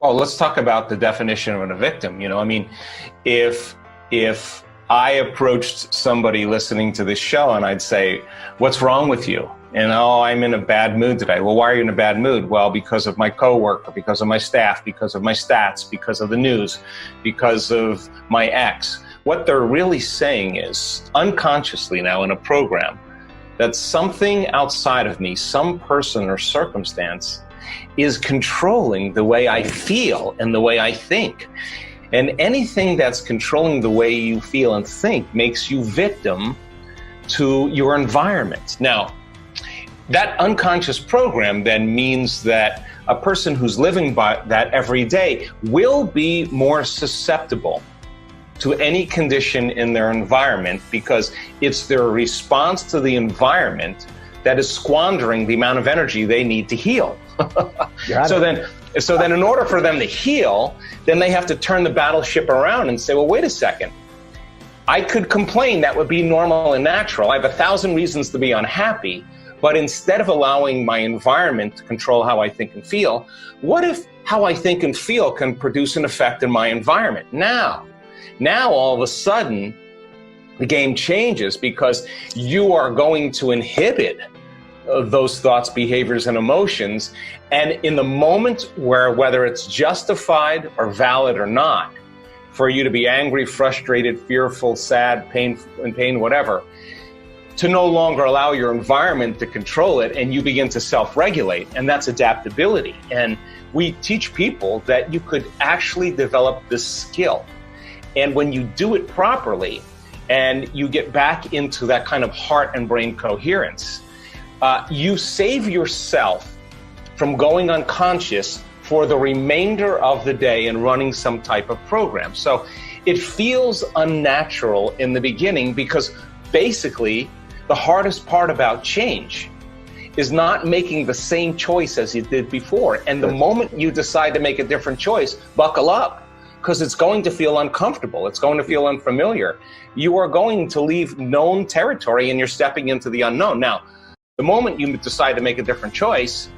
Oh, let's talk about the definition of a victim. I mean, if I approached somebody listening to this show and I'd say, what's wrong with you? And, oh, I'm in a bad mood today. Well, why are you in a bad mood? Well, because of my coworker, because of my staff, because of my stats, because of the news, because of my ex. What they're really saying is, unconsciously now in a program, that something outside of me, some person or circumstance, is controlling the way I feel and the way I think. And anything that's controlling the way you feel and think makes you victim to your environment. Now, that unconscious program then means that a person who's living by that every day will be more susceptible to any condition in their environment, because it's their response to the environment that is squandering the amount of energy they need to heal. So then in order for them to heal, then they have to turn the battleship around and say, well, wait a second. I could complain, that would be normal and natural. I have 1,000 reasons to be unhappy, but instead of allowing my environment to control how I think and feel, what if how I think and feel can produce an effect in my environment? Now all of a sudden, the game changes, because you are going to inhibit those thoughts, behaviors, and emotions. And in the moment where, whether it's justified or valid or not, for you to be angry, frustrated, fearful, sad, pain, whatever, to no longer allow your environment to control it, and you begin to self-regulate, and that's adaptability. And we teach people that you could actually develop this skill. And when you do it properly, and you get back into that kind of heart and brain coherence, you save yourself from going unconscious for the remainder of the day and running some type of program. So it feels unnatural in the beginning, because basically the hardest part about change is not making the same choice as you did before. And the moment you decide to make a different choice, buckle up, because it's going to feel uncomfortable. It's going to feel unfamiliar. You are going to leave known territory and you're stepping into the unknown. Now, the moment you decide to make a different choice,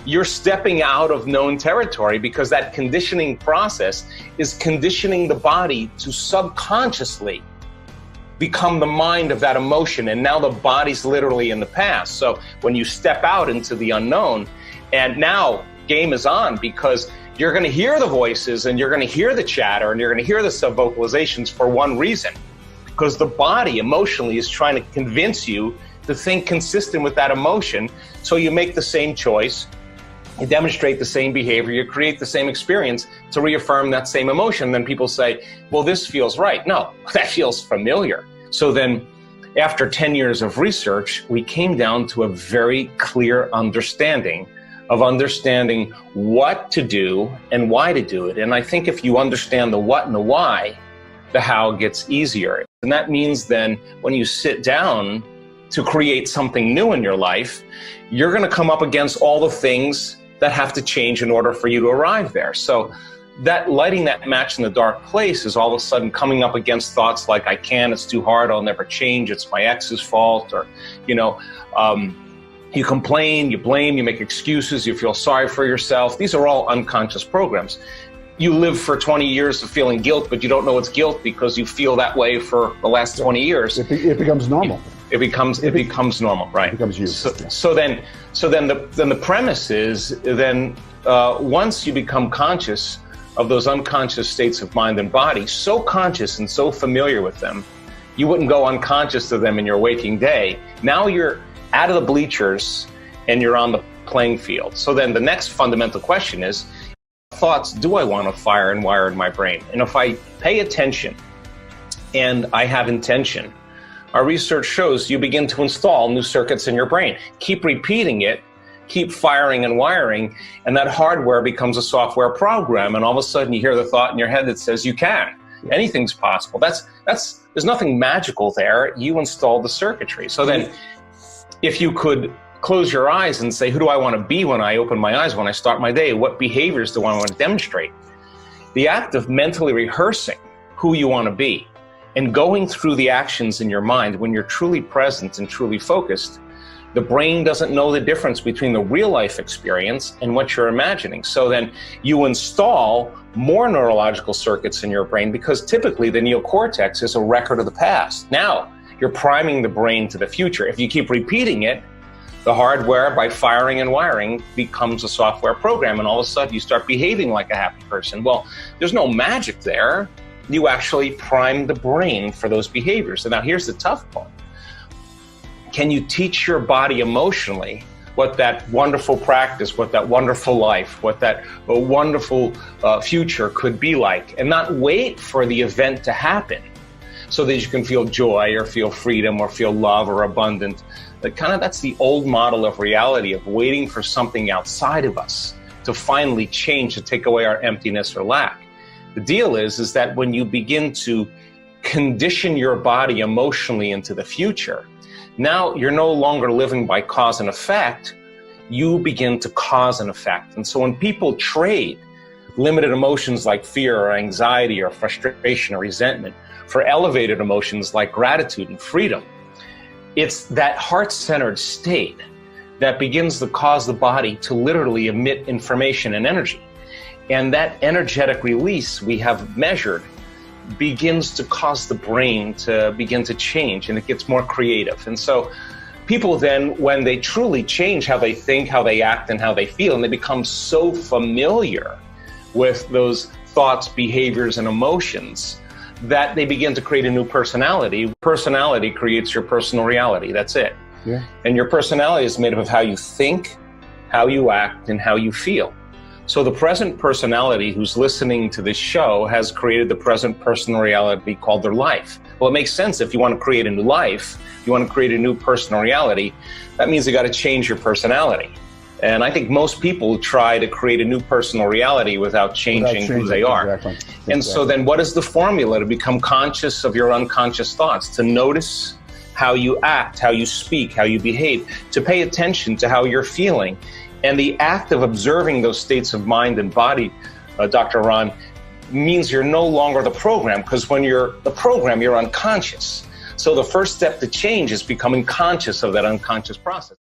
you're stepping out of known territory, because that conditioning process is conditioning the body to subconsciously become the mind of that emotion. And now the body's literally in the past. So when you step out into the unknown, and now game is on, because you're going to hear the voices and you're going to hear the chatter and you're going to hear the sub-vocalizations for one reason, because the body emotionally is trying to convince you to think consistent with that emotion. So you make the same choice, you demonstrate the same behavior, you create the same experience to reaffirm that same emotion. Then people say, well, this feels right. No, that feels familiar. So then after 10 years of research, we came down to a very clear understanding what to do and why to do it. And I think if you understand the what and the why, the how gets easier. And that means then when you sit down to create something new in your life, you're going to come up against all the things that have to change in order for you to arrive there. So that lighting that match in the dark place is all of a sudden coming up against thoughts like, I can't, it's too hard, I'll never change, it's my ex's fault, or, you complain, you blame, you make excuses, you feel sorry for yourself. These are all unconscious programs. You live for 20 years of feeling guilt, but you don't know it's guilt because you feel that way for the last 20 years. It becomes normal. It becomes normal, right? It becomes you. So then the premise is then once you become conscious of those unconscious states of mind and body, so conscious and so familiar with them, you wouldn't go unconscious of them in your waking day. Now you're out of the bleachers and you're on the playing field. So then the next fundamental question is, what thoughts do I want to fire and wire in my brain? And if I pay attention and I have intention, our research shows you begin to install new circuits in your brain. Keep repeating it, keep firing and wiring, and that hardware becomes a software program, and all of a sudden you hear the thought in your head that says you can. Anything's possible. There's nothing magical there. You installed the circuitry. So then if you could close your eyes and say, who do I want to be when I open my eyes, when I start my day? What behaviors do I want to demonstrate? The act of mentally rehearsing who you want to be and going through the actions in your mind when you're truly present and truly focused, The brain doesn't know the difference between the real life experience and what you're imagining. So then you install more neurological circuits in your brain, because typically the neocortex is a record of the past. Now you're priming the brain to the future. If you keep repeating it, the hardware, by firing and wiring, becomes a software program, and all of a sudden you start behaving like a happy person. Well, there's no magic there. You actually prime the brain for those behaviors. And now here's the tough part. Can you teach your body emotionally what that wonderful practice, what that wonderful life, what that wonderful future could be like, and not wait for the event to happen so that you can feel joy or feel freedom or feel love or abundant? That's the old model of reality, of waiting for something outside of us to finally change, to take away our emptiness or lack. The deal is that when you begin to condition your body emotionally into the future, now you're no longer living by cause and effect, you begin to cause an effect. And so when people trade limited emotions like fear or anxiety or frustration or resentment for elevated emotions like gratitude and freedom, it's that heart-centered state that begins to cause the body to literally emit information and energy. And that energetic release we have measured begins to cause the brain to begin to change, and it gets more creative. And so people then, when they truly change how they think, how they act, and how they feel, and they become so familiar with those thoughts, behaviors, and emotions, that they begin to create a new personality. Personality creates your personal reality. That's it. Yeah. And your personality is made up of how you think, how you act, and how you feel. So the present personality who's listening to this show has created the present personal reality called their life. Well, it makes sense. If you want to create a new life, you want to create a new personal reality, that means you got to change your personality. And I think most people try to create a new personal reality without changing who they are. Exactly. And so then what is the formula to become conscious of your unconscious thoughts? To notice how you act, how you speak, how you behave, to pay attention to how you're feeling. And the act of observing those states of mind and body, Dr. Ron, means you're no longer the program, because when you're the program, you're unconscious. So the first step to change is becoming conscious of that unconscious process.